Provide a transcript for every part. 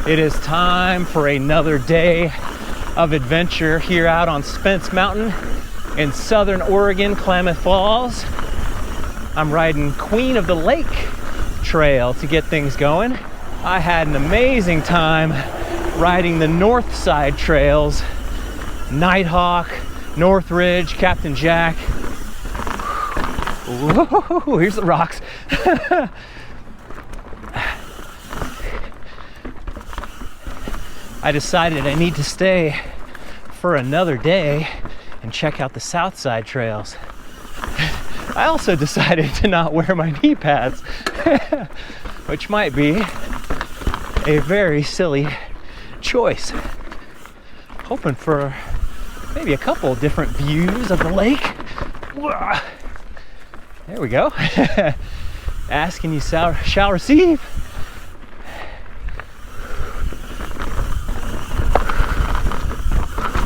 It is time for another day of adventure here out on Spence Mountain in southern Oregon, Klamath Falls. I'm riding Queen of the Lake trail to get things going. I had an amazing time riding the north side trails, Nighthawk, Northridge, Captain Jack. Whoa, here's the rocks. I decided I need to stay for another day and check out the south side trails. I also decided to not wear my knee pads, which might be a very silly choice. Hoping for maybe a couple different views of the lake. There we go. Ask and you shall receive.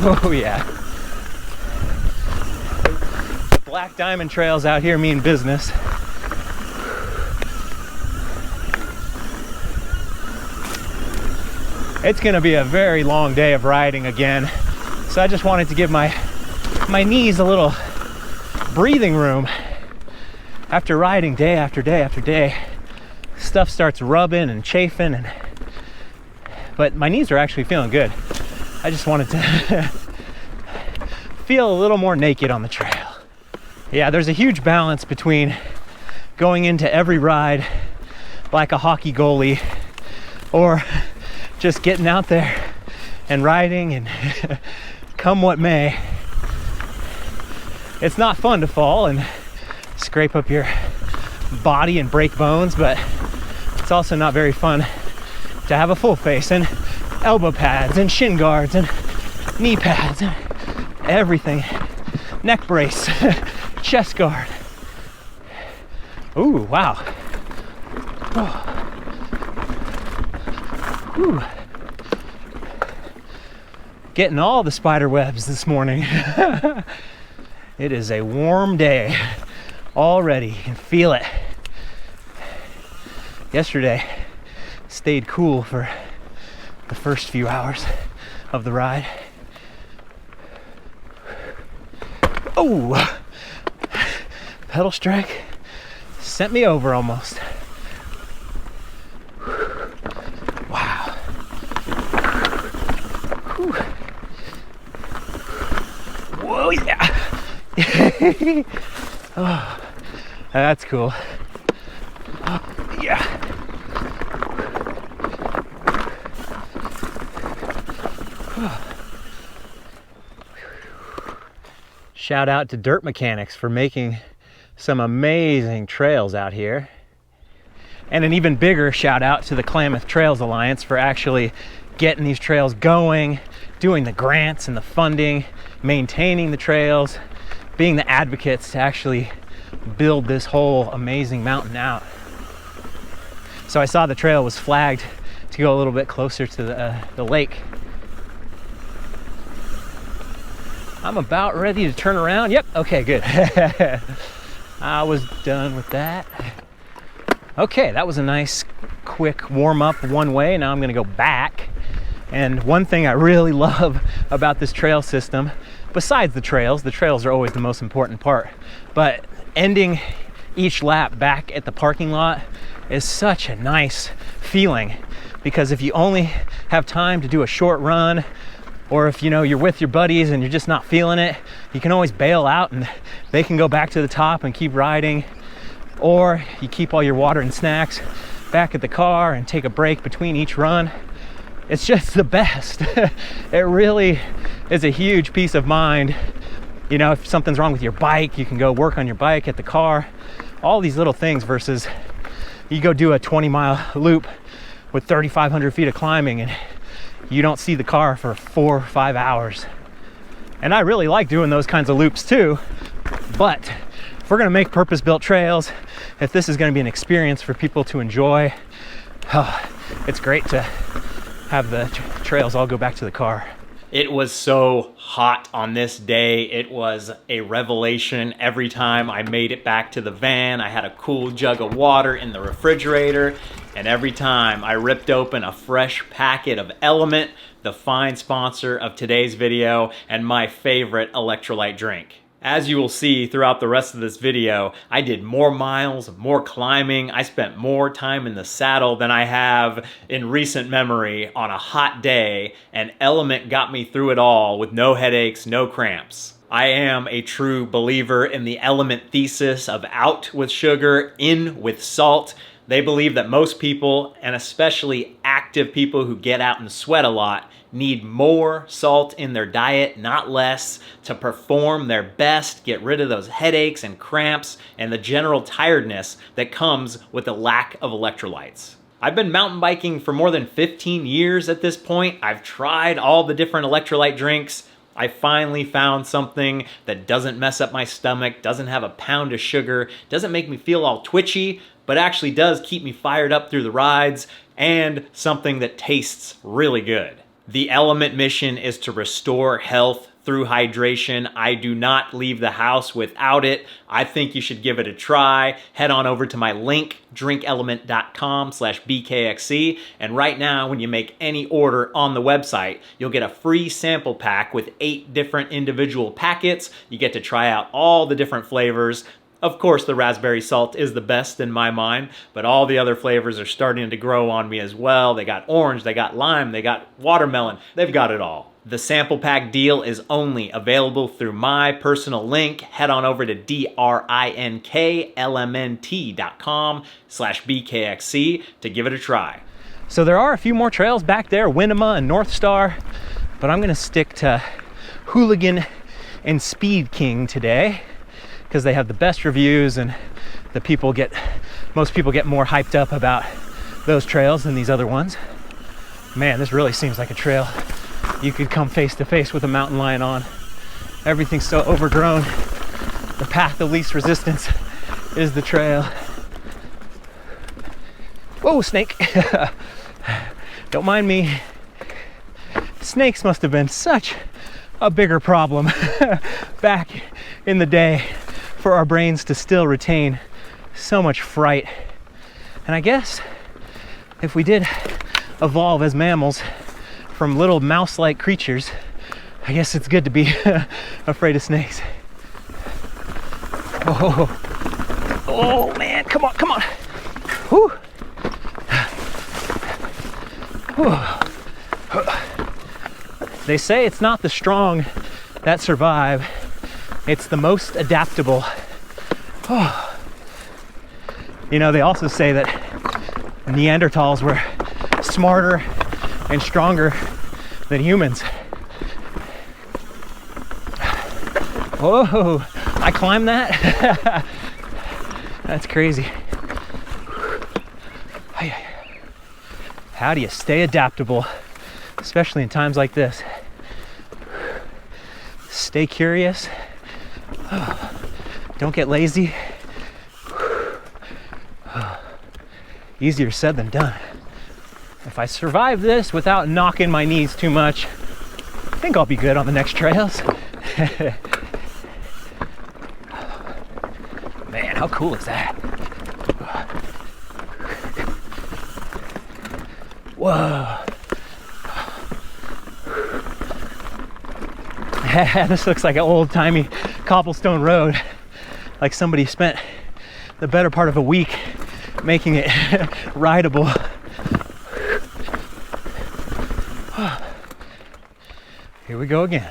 Oh yeah. Black diamond trails out here mean business. It's gonna be a very long day of riding again. So I just wanted to give my knees a little breathing room. After riding day after day after day, stuff starts rubbing and chafing, but my knees are actually feeling good. I just wanted to feel a little more naked on the trail. Yeah, there's a huge balance between going into every ride like a hockey goalie or just getting out there and riding and come what may. It's not fun to fall and scrape up your body and break bones, but it's also not very fun to have a full face and elbow pads and shin guards and knee pads and everything. Neck brace, chest guard. Ooh, wow. Oh. Ooh. Getting all the spider webs this morning. It is a warm day already. You can feel it. Yesterday stayed cool for the first few hours of the ride. Oh, pedal strike sent me over almost. Wow. Whoa, yeah. Oh, that's cool. Oh, yeah. Shout out to dirt mechanics for making some amazing trails out here. And an even bigger shout out to the Klamath Trails Alliance for actually getting these trails going, doing the grants and the funding, maintaining the trails, being the advocates to actually build this whole amazing mountain out. So I saw the trail was flagged to go a little bit closer to the lake. I'm about ready to turn around. Yep, okay, good. I was done with that. Okay, that was a nice quick warm up one way. Now I'm gonna go back. And one thing I really love about this trail system, besides the trails are always the most important part, but ending each lap back at the parking lot is such a nice feeling, because if you only have time to do a short run, or if you're with your buddies and you're just not feeling it, you can always bail out and they can go back to the top and keep riding. Or you keep all your water and snacks back at the car and take a break between each run. It's just the best. It really is a huge peace of mind. If something's wrong with your bike, you can go work on your bike at the car. All these little things versus you go do a 20-mile loop with 3,500 feet of climbing and you don't see the car for 4 or 5 hours. And I really like doing those kinds of loops too, but if we're gonna make purpose-built trails, if this is gonna be an experience for people to enjoy, it's great to have the trails all go back to the car. It was so hot on this day. It was a revelation every time I made it back to the van. I had a cool jug of water in the refrigerator, And every time I ripped open a fresh packet of Element, the fine sponsor of today's video and my favorite electrolyte drink. As you will see throughout the rest of this video, I did more miles, more climbing. I spent more time in the saddle than I have in recent memory on a hot day, and Element got me through it all with no headaches, no cramps. I am a true believer in the Element thesis of out with sugar, in with salt. They believe that most people, and especially active people who get out and sweat a lot, need more salt in their diet, not less, to perform their best, get rid of those headaches and cramps and the general tiredness that comes with the lack of electrolytes. I've been mountain biking for more than 15 years at this point. I've tried all the different electrolyte drinks. I finally found something that doesn't mess up my stomach, doesn't have a pound of sugar, doesn't make me feel all twitchy, but actually does keep me fired up through the rides, and something that tastes really good. The Element mission is to restore health through hydration. I do not leave the house without it. I think you should give it a try. Head on over to my link, drinkelement.com/BKXC. And right now, when you make any order on the website, you'll get a free sample pack with 8 different individual packets. You get to try out all the different flavors. Of course, the raspberry salt is the best in my mind, but all the other flavors are starting to grow on me as well. They got orange, they got lime, they got watermelon. They've got it all. The sample pack deal is only available through my personal link. Head on over to drinklmnt.com/BKXC to give it a try. So there are a few more trails back there, Winema and North Star, but I'm gonna stick to Hooligan and Speed King today, because they have the best reviews and most people get more hyped up about those trails than these other ones. Man, this really seems like a trail you could come face to face with a mountain lion on. Everything's so overgrown. The path of least resistance is the trail. Whoa, snake. Don't mind me. Snakes must have been such a bigger problem back in the day for our brains to still retain so much fright. And I guess if we did evolve as mammals from little mouse-like creatures, I guess it's good to be afraid of snakes. Oh, oh man, come on, come on. Whew. Whew. They say it's not the strong that survive, it's the most adaptable. Oh. You know, they also say that Neanderthals were smarter and stronger than humans. Whoa, I climbed that? That's crazy. How do you stay adaptable, especially in times like this? Stay curious. Don't get lazy. Easier said than done. If I survive this without knocking my knees too much, I think I'll be good on the next trails. Man, how cool is that? Whoa. This looks like an old-timey cobblestone road. Like somebody spent the better part of a week making it rideable. Here we go again.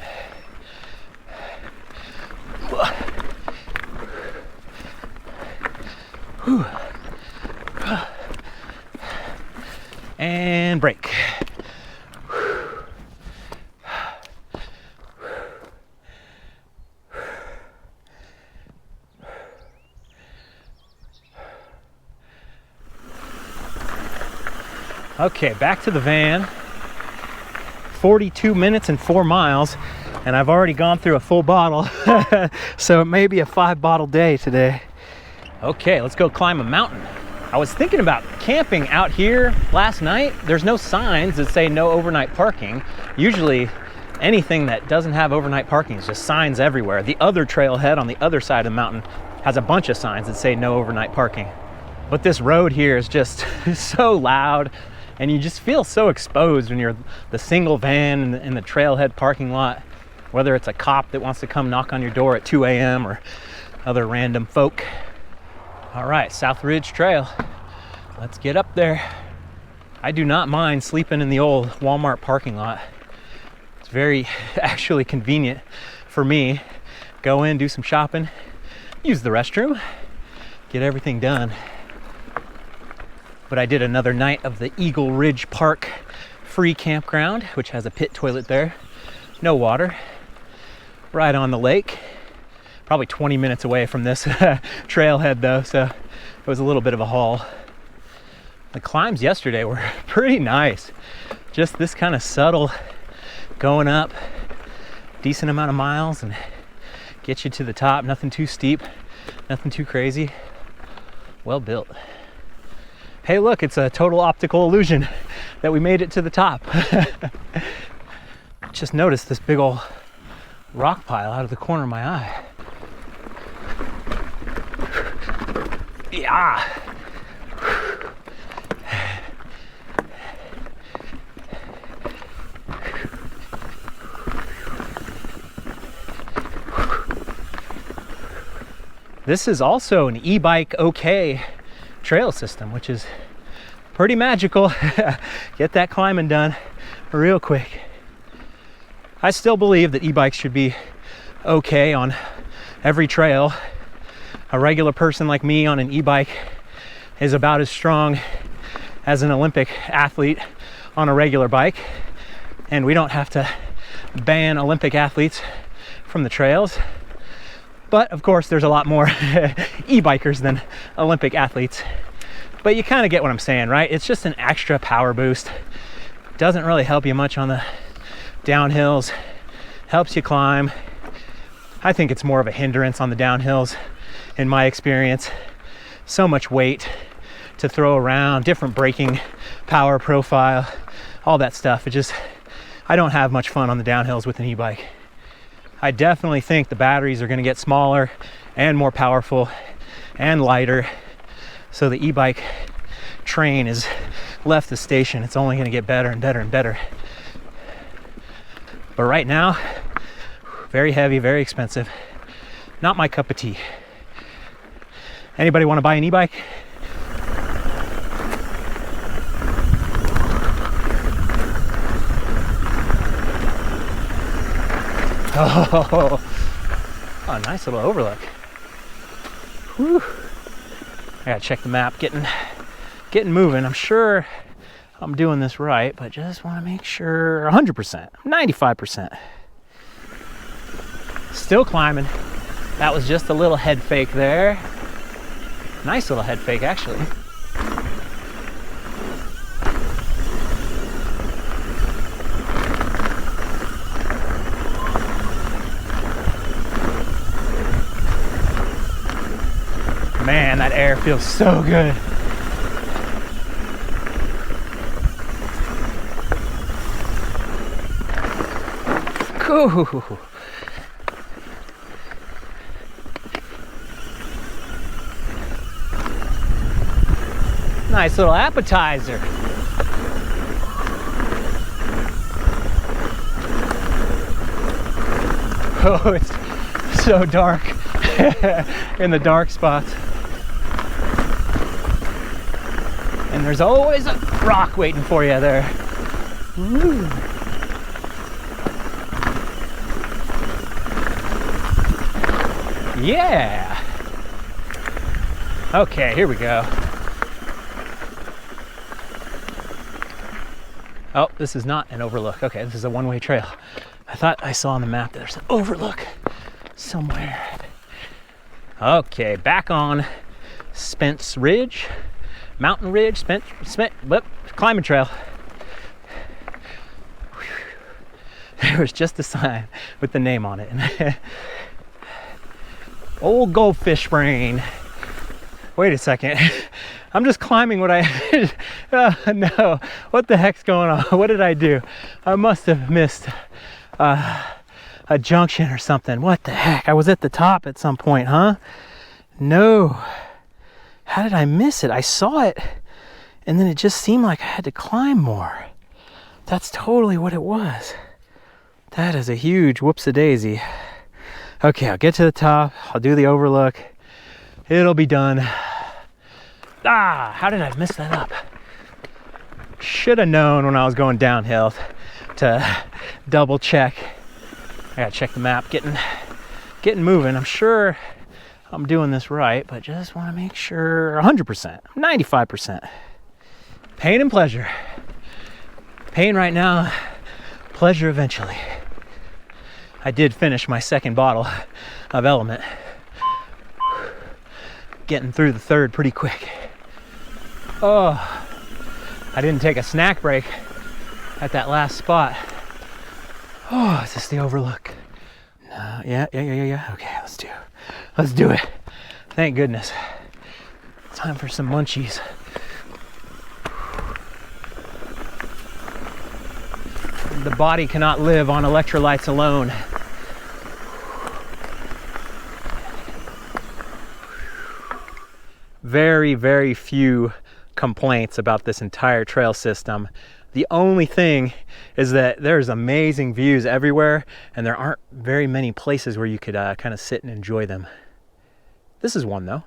And break. Okay, back to the van. 42 minutes and 4 miles, and I've already gone through a full bottle. So it may be a 5-bottle day today. Okay, let's go climb a mountain. I was thinking about camping out here last night. There's no signs that say no overnight parking. Usually anything that doesn't have overnight parking is just signs everywhere. The other trailhead on the other side of the mountain has a bunch of signs that say no overnight parking. But this road here is just so loud, and you just feel so exposed when you're the single van in the trailhead parking lot, whether it's a cop that wants to come knock on your door at 2 a.m. or other random folk. All right, South Ridge Trail. Let's get up there. I do not mind sleeping in the old Walmart parking lot. It's very actually convenient for me. Go in, do some shopping, use the restroom, get everything done. But I did another night of the Eagle Ridge Park free campground, which has a pit toilet there. No water. Right on the lake. Probably 20 minutes away from this trailhead though, so it was a little bit of a haul. The climbs yesterday were pretty nice. Just this kind of subtle going up, decent amount of miles, and get you to the top. Nothing too steep, nothing too crazy. Well built. Hey look, it's a total optical illusion that we made it to the top. Just noticed this big old rock pile out of the corner of my eye. Yeah. This is also an e-bike OK trail system, which is pretty magical. Get that climbing done real quick. I still believe that e-bikes should be okay on every trail. A regular person like me on an e-bike is about as strong as an Olympic athlete on a regular bike, and we don't have to ban Olympic athletes from the trails. But of course, there's a lot more e-bikers than Olympic athletes. But you kind of get what I'm saying, right? It's just an extra power boost. Doesn't really help you much on the downhills. Helps you climb. I think it's more of a hindrance on the downhills, in my experience. So much weight to throw around, different braking power profile, all that stuff. I don't have much fun on the downhills with an e-bike. I definitely think the batteries are going to get smaller and more powerful and lighter. So the e-bike train has left the station. It's only going to get better and better and better. But right now, very heavy, very expensive. Not my cup of tea. Anybody want to buy an e-bike? Oh, nice little overlook. Whew. I gotta check the map, getting moving. I'm sure I'm doing this right, but just want to make sure. 100%, 95%. Still climbing. That was just a little head fake there. Nice little head fake, actually. Man, that air feels so good. Cool. Nice little appetizer. Oh, it's so dark in the dark spots. And there's always a rock waiting for you there. Woo. Yeah. Okay, here we go. Oh, this is not an overlook. Okay, this is a one-way trail. I thought I saw on the map that there's an overlook somewhere. Okay, back on Spence Ridge. Mountain Ridge, Spence, climbing trail. There was just a sign with the name on it. Old goldfish brain. Wait a second. I'm just climbing what I... no, what the heck's going on? What did I do? I must have missed a junction or something. What the heck? I was at the top at some point, huh? No. How did I miss it? I saw it, and then it just seemed like I had to climb more. That's totally what it was. That is a huge whoops-a-daisy. Okay, I'll get to the top. I'll do the overlook. It'll be done. Ah, how did I mess that up? Should have known when I was going downhill to double check. I gotta check the map, getting moving. I'm sure I'm doing this right, but just want to make sure. 100%, 95%. Pain and pleasure. Pain right now, pleasure eventually. I did finish my second bottle of Element. Getting through the third pretty quick. Oh, I didn't take a snack break at that last spot. Oh, is this the overlook? No, yeah. Okay, let's do it. Thank goodness. Time for some munchies. The body cannot live on electrolytes alone. Very, very few complaints about this entire trail system. The only thing is that there's amazing views everywhere, and there aren't very many places where you could kind of sit and enjoy them. This is one though.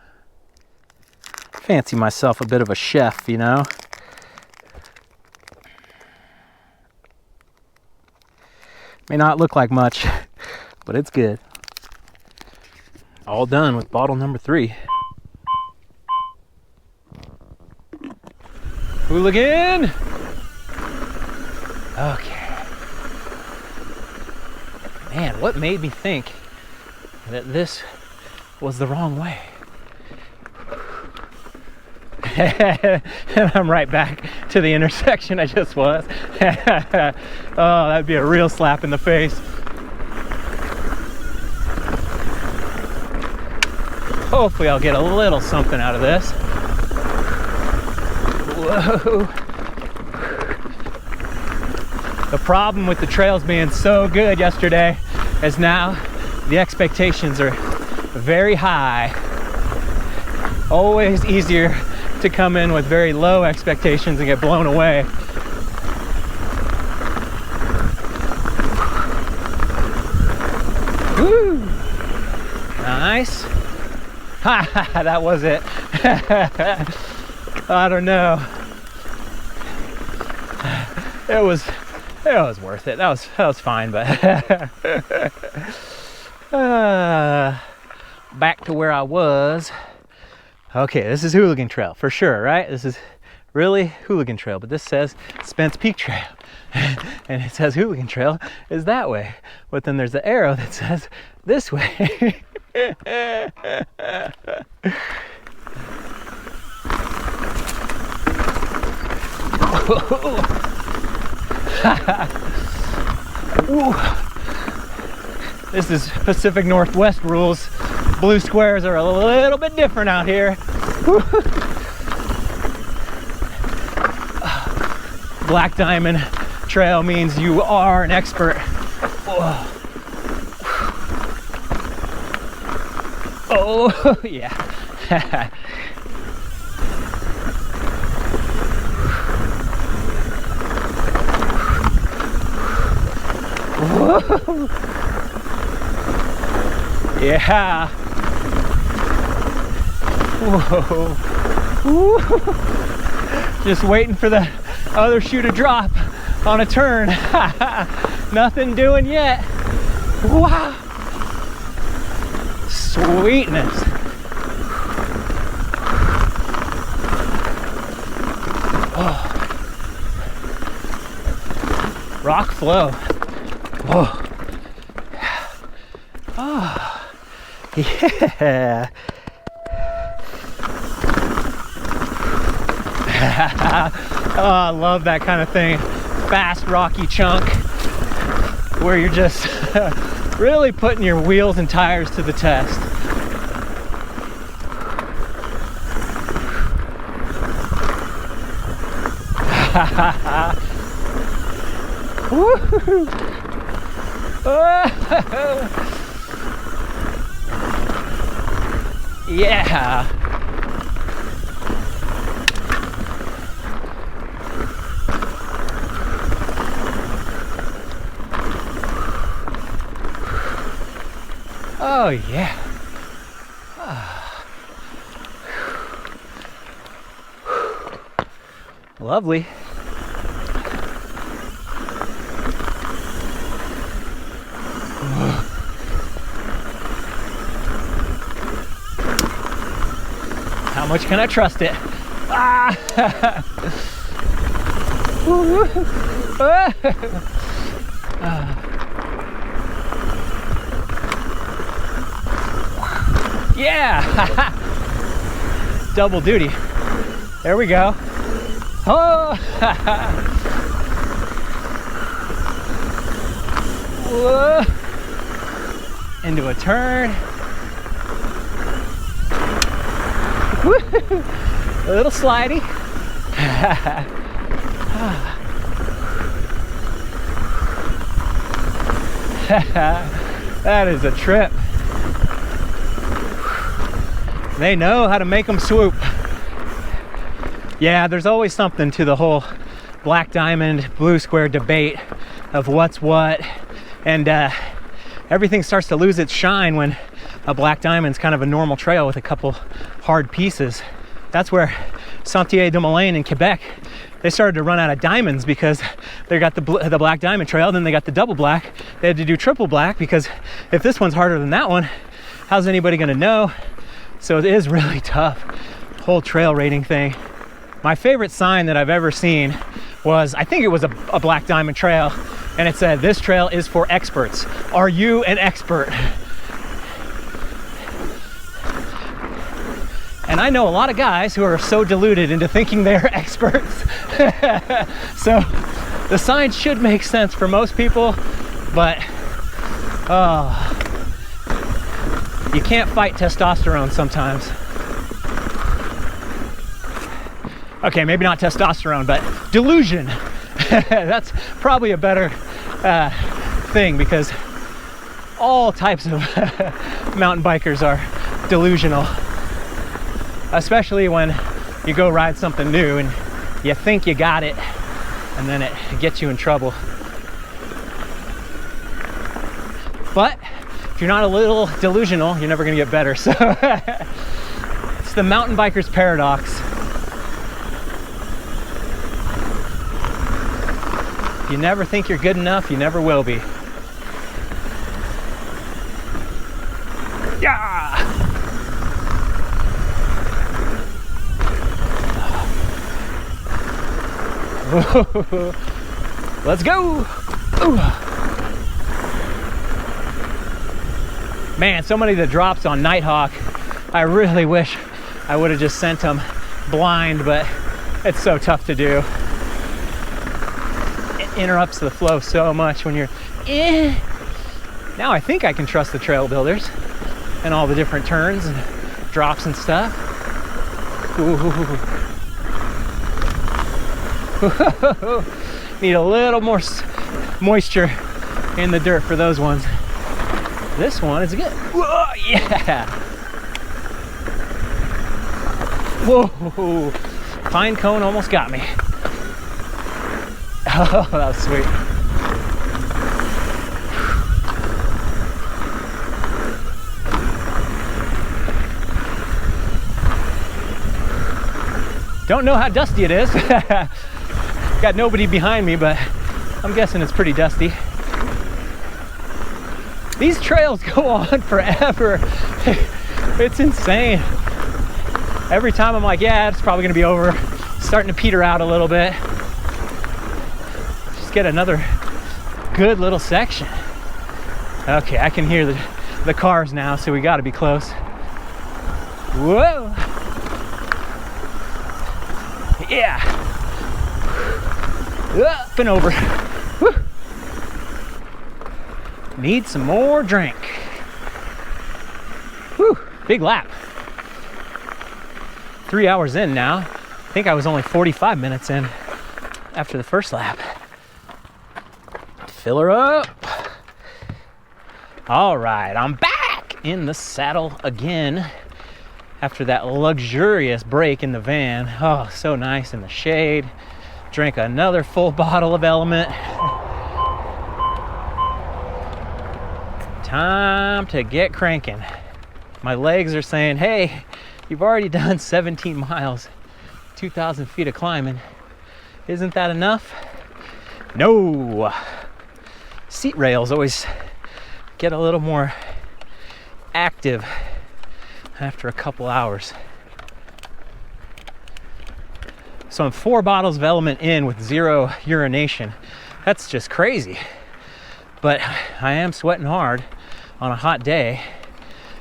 Fancy myself a bit of a chef, you know. May not look like much, but it's good. All done with bottle number 3. Hooligan! Okay. Man, what made me think that this was the wrong way? And I'm right back to the intersection I just was. Oh, that'd be a real slap in the face. Hopefully I'll get a little something out of this. Whoa. The problem with the trails being so good yesterday is now the expectations are very high. Always easier to come in with very low expectations and get blown away. Woo! Nice. Ha! That was it. I don't know. It was worth it. That was fine, but back to where I was. Okay, this is Hooligan Trail for sure, right? This is really Hooligan Trail, but this says Spence Peak Trail. And it says Hooligan Trail is that way. But then there's the arrow that says this way. This is Pacific Northwest rules. Blue squares are a little bit different out here. Black Diamond Trail means you are an expert. Oh, yeah. Whoa. Yeah. Whoa. Woo. Just waiting for the other shoe to drop on a turn. Nothing doing yet. Wow. Sweetness. Oh. Rock flow. Whoa. Oh. Yeah. Oh, I love that kind of thing. Fast, rocky chunk where you're just really putting your wheels and tires to the test. Woo-hoo. Yeah. Oh, yeah. Lovely. How much can I trust it? Ah! Yeah! Double duty. There we go. Oh! Whoa. Into a turn. A little slidey. That is a trip. They know how to make them swoop. Yeah, there's always something to the whole black diamond, blue square debate of what's what. And everything starts to lose its shine when a black diamond's kind of a normal trail with a couple hard pieces. That's where Sentier-du-Moulin in Quebec, they started to run out of diamonds because they got the black diamond trail, then they got the double black. They had to do triple black because if this one's harder than that one, how's anybody gonna know? So it is really tough, whole trail rating thing. My favorite sign that I've ever seen was, I think it was a black diamond trail, and it said, "This trail is for experts. Are you an expert?" And I know a lot of guys who are so deluded into thinking they're experts. So the sign should make sense for most people, but you can't fight testosterone sometimes. Okay, maybe not testosterone, but delusion. That's probably a better thing, because all types of mountain bikers are delusional. Especially when you go ride something new and you think you got it, and then it gets you in trouble. But if you're not a little delusional, you're never gonna get better. So it's the mountain biker's paradox. If you never think you're good enough, you never will be. Yeah! Let's go! Ooh. Man, so many of the drops on Nighthawk, I really wish I would have just sent them blind, but it's so tough to do. It interrupts the flow so much when you're Now I think I can trust the trail builders and all the different turns and drops and stuff. Ooh. Need a little more moisture in the dirt for those ones. This one is good. Whoa, yeah. Whoa, pine cone almost got me. Oh, that was sweet. Don't know how dusty it is. Got nobody behind me, but I'm guessing it's pretty dusty. These trails go on forever. It's insane. Every time I'm like, yeah, it's probably gonna be over. Starting to peter out a little bit. Just get another good little section. Okay, I can hear the cars now, so we gotta be close. Whoa. Yeah. Up and over. Woo. Need some more drink. Whew, big lap. 3 hours in now. I think I was only 45 minutes in after the first lap. Fill her up. All right, I'm back in the saddle again after that luxurious break in the van. Oh, so nice in the shade. Drank another full bottle of Element. Time to get cranking. My legs are saying, hey, you've already done 17 miles, 2,000 feet of climbing. Isn't that enough? No. Seat rails always get a little more active after a couple hours. So I'm 4 bottles of Element in with 0 urination. That's just crazy. But I am sweating hard on a hot day.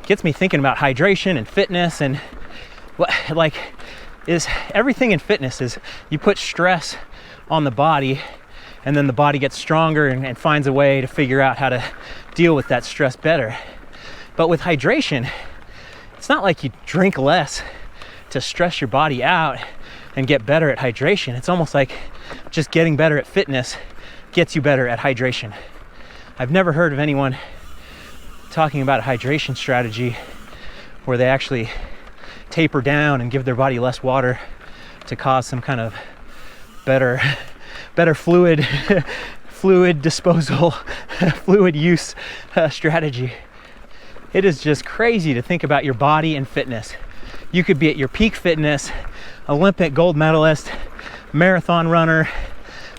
Gets me thinking about hydration and fitness, and like, is everything in fitness is you put stress on the body, and then the body gets stronger and finds a way to figure out how to deal with that stress better. But with hydration, it's not like you drink less to stress your body out and get better at hydration. It's almost like just getting better at fitness gets you better at hydration. I've never heard of anyone talking about a hydration strategy where they actually taper down and give their body less water to cause some kind of better fluid disposal, fluid use strategy. It is just crazy to think about your body and fitness. You could be at your peak fitness, Olympic gold medalist, marathon runner,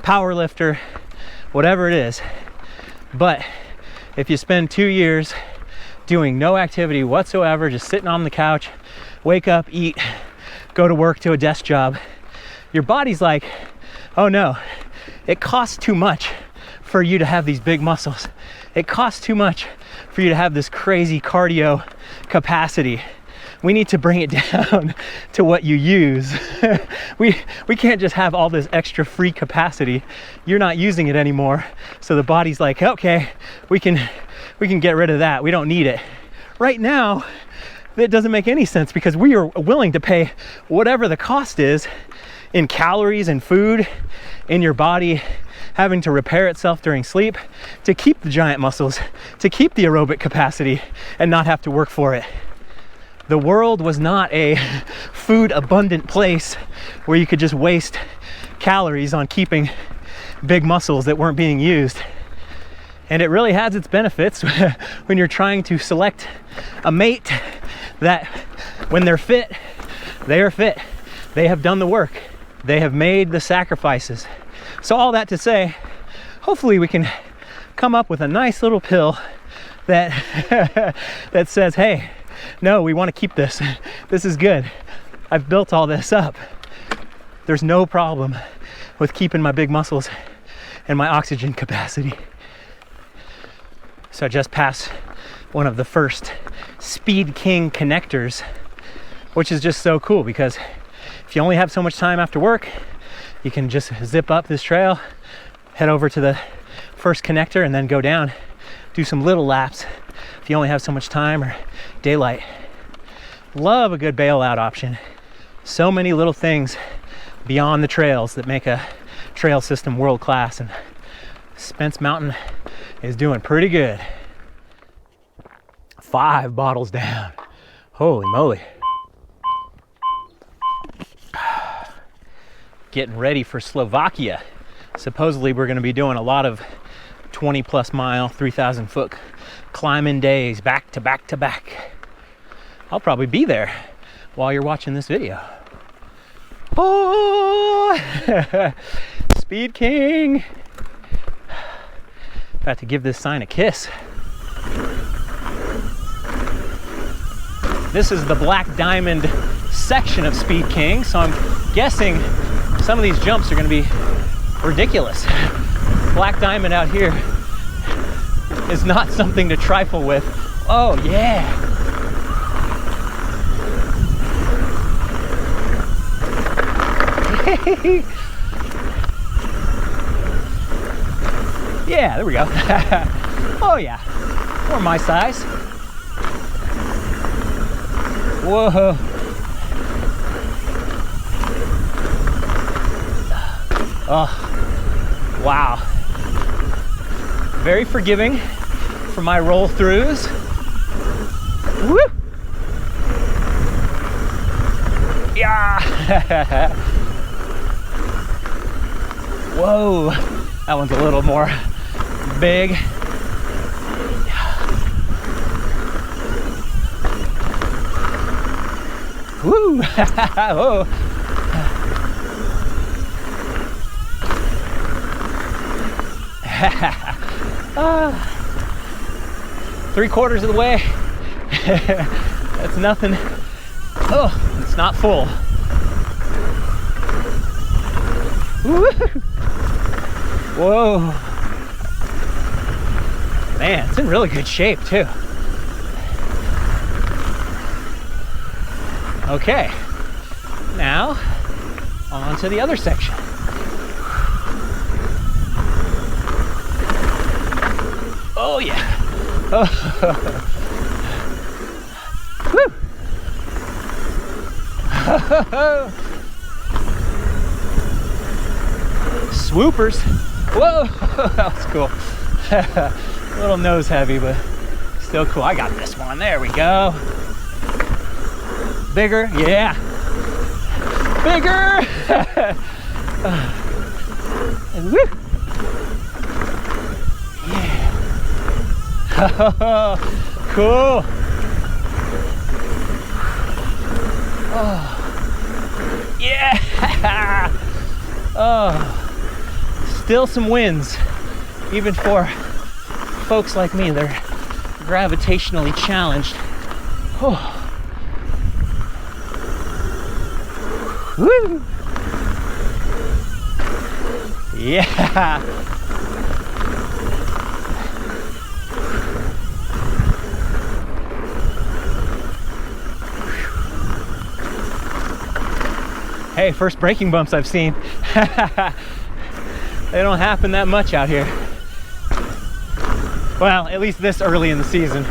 power lifter, whatever it is. But if you spend 2 years doing no activity whatsoever, just sitting on the couch, wake up, eat, go to work, to a desk job, your body's like, oh no, it costs too much for you to have these big muscles. It costs too much for you to have this crazy cardio capacity. We need to bring it down to what you use. We can't just have all this extra free capacity. You're not using it anymore. So the body's like, okay, we can get rid of that. We don't need it. Right now, it doesn't make any sense because we are willing to pay whatever the cost is in calories and food, in your body having to repair itself during sleep, to keep the giant muscles, to keep the aerobic capacity and not have to work for it. The world was not a food abundant place where you could just waste calories on keeping big muscles that weren't being used. And it really has its benefits when you're trying to select a mate that when they're fit, they are fit. They have done the work. They have made the sacrifices. So all that to say, hopefully we can come up with a nice little pill that that says, hey, no, we want to keep this. This is good. I've built all this up. There's no problem with keeping my big muscles and my oxygen capacity. So I just passed one of the first Speed King connectors, which is just so cool because if you only have so much time after work, you can just zip up this trail, head over to the first connector, and then go down, do some little laps if you only have so much time or daylight. Love a good bailout option. So many little things beyond the trails that make a trail system world class, and Spence Mountain is doing pretty good. 5 bottles down. Holy moly. Getting ready for Slovakia. Supposedly we're going to be doing a lot of 20 plus mile, 3,000 foot climbing days back to back to back. I'll probably be there while you're watching this video. Oh, Speed King. About to give this sign a kiss. This is the Black Diamond section of Speed King, so I'm guessing some of these jumps are going to be ridiculous. Black Diamond out here is not something to trifle with. Oh yeah. Yeah, there we go. Oh yeah, or my size. Whoa. Oh, wow. Very forgiving for my roll throughs. Woo! Yeah. Whoa, that one's a little more big. Woo! Oh. Three-quarters of the way. That's nothing. Oh, it's not full. Woo. Whoa. Man, it's in really good shape too. Okay, now on to the other section. Oh yeah. Oh. Woo. Swoopers. Whoa, that was cool. A little nose heavy, but still cool. I got this one. There we go. Bigger, yeah. Bigger. Woo. Yeah. Cool. Oh. Yeah. Oh. Still some wins, even for folks like me. They're gravitationally challenged. Oh. Woo! Yeah! Hey, first braking bumps I've seen. They don't happen that much out here. Well, at least this early in the season.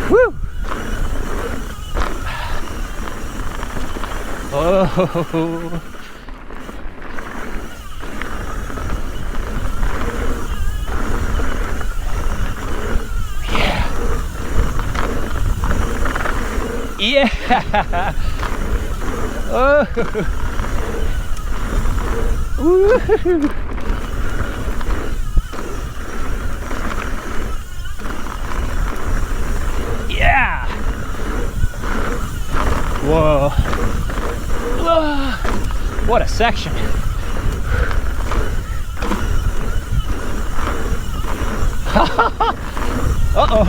Woo! Oh! Yeah! Yeah! Oh! Woo! Yeah! Whoa! Whoa! What a section! Uh-oh!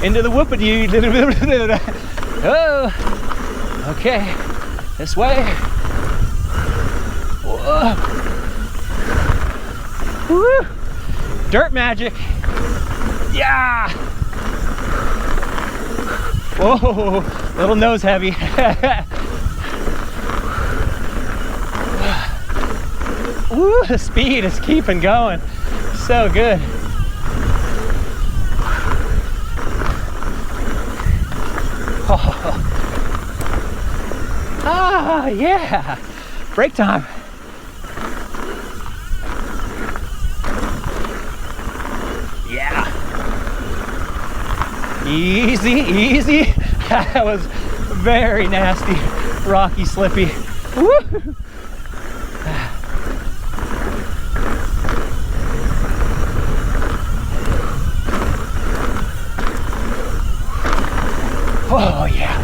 Into the whoopity! Oh! Okay, this way. Whoa! Woo! Dirt magic! Yeah! Whoa! Little nose heavy. Woo! The speed is keeping going. So good. Oh. Ah, yeah! Break time. Yeah. Easy, easy. That was very nasty, rocky, slippy. Woo! Oh yeah.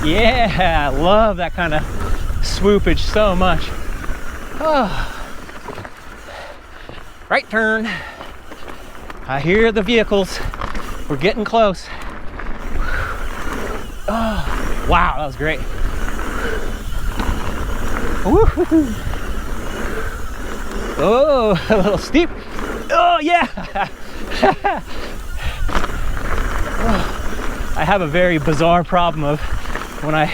Yeah, I love that kind of swoopage so much. Oh. Right turn. I hear the vehicles. We're getting close. Oh, wow, that was great. Woo-hoo-hoo. Oh, a little steep. Oh, yeah. I have a very bizarre problem of when I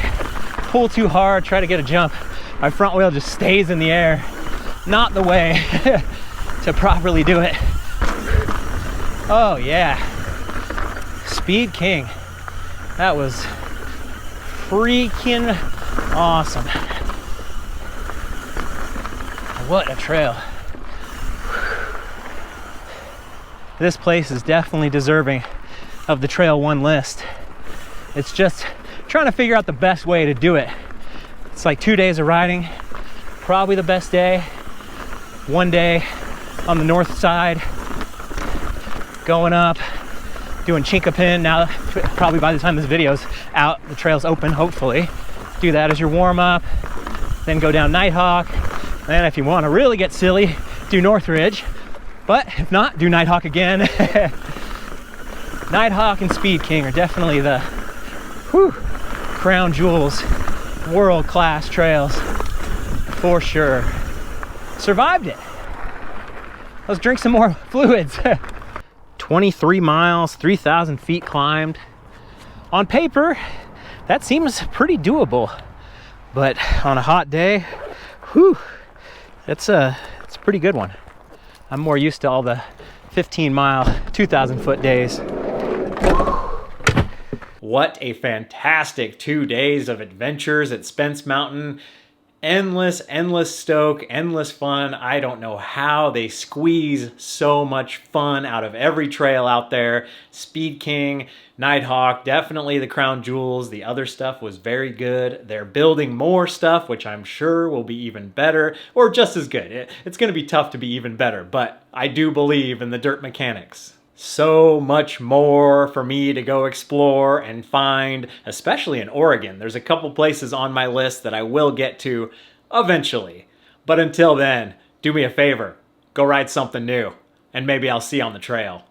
pull too hard, try to get a jump, my front wheel just stays in the air. Not the way to properly do it. Oh yeah, Speed King. That was freaking awesome. What a trail. This place is definitely deserving of the Trail 1 list. It's just trying to figure out the best way to do it. It's like 2 days of riding, probably the best day. 1 day on the north side, going up, doing Chinkapin. Now, probably by the time this video's out, the trail's open, hopefully. Do that as your warm-up, then go down Nighthawk. Then if you want to really get silly, do Northridge. But if not, do Nighthawk again. Nighthawk and Speed King are definitely the crown jewels, world-class trails, for sure. Survived it. Let's drink some more fluids. 23 miles, 3,000 feet climbed. On paper, that seems pretty doable. But on a hot day, it's a pretty good one. I'm more used to all the 15-mile, 2,000 foot days. What a fantastic 2 days of adventures at Spence Mountain. Endless stoke, endless fun. I don't know how they squeeze so much fun out of every trail out there. Speed King, Nighthawk, definitely the crown jewels. The other stuff was very good. They're building more stuff, which I'm sure will be even better, or just as good. It's going to be tough to be even better, but I do believe in the dirt mechanics. So much more for me to go explore and find, especially in Oregon. There's a couple places on my list that I will get to eventually. But until then, do me a favor, go ride something new, and maybe I'll see you on the trail.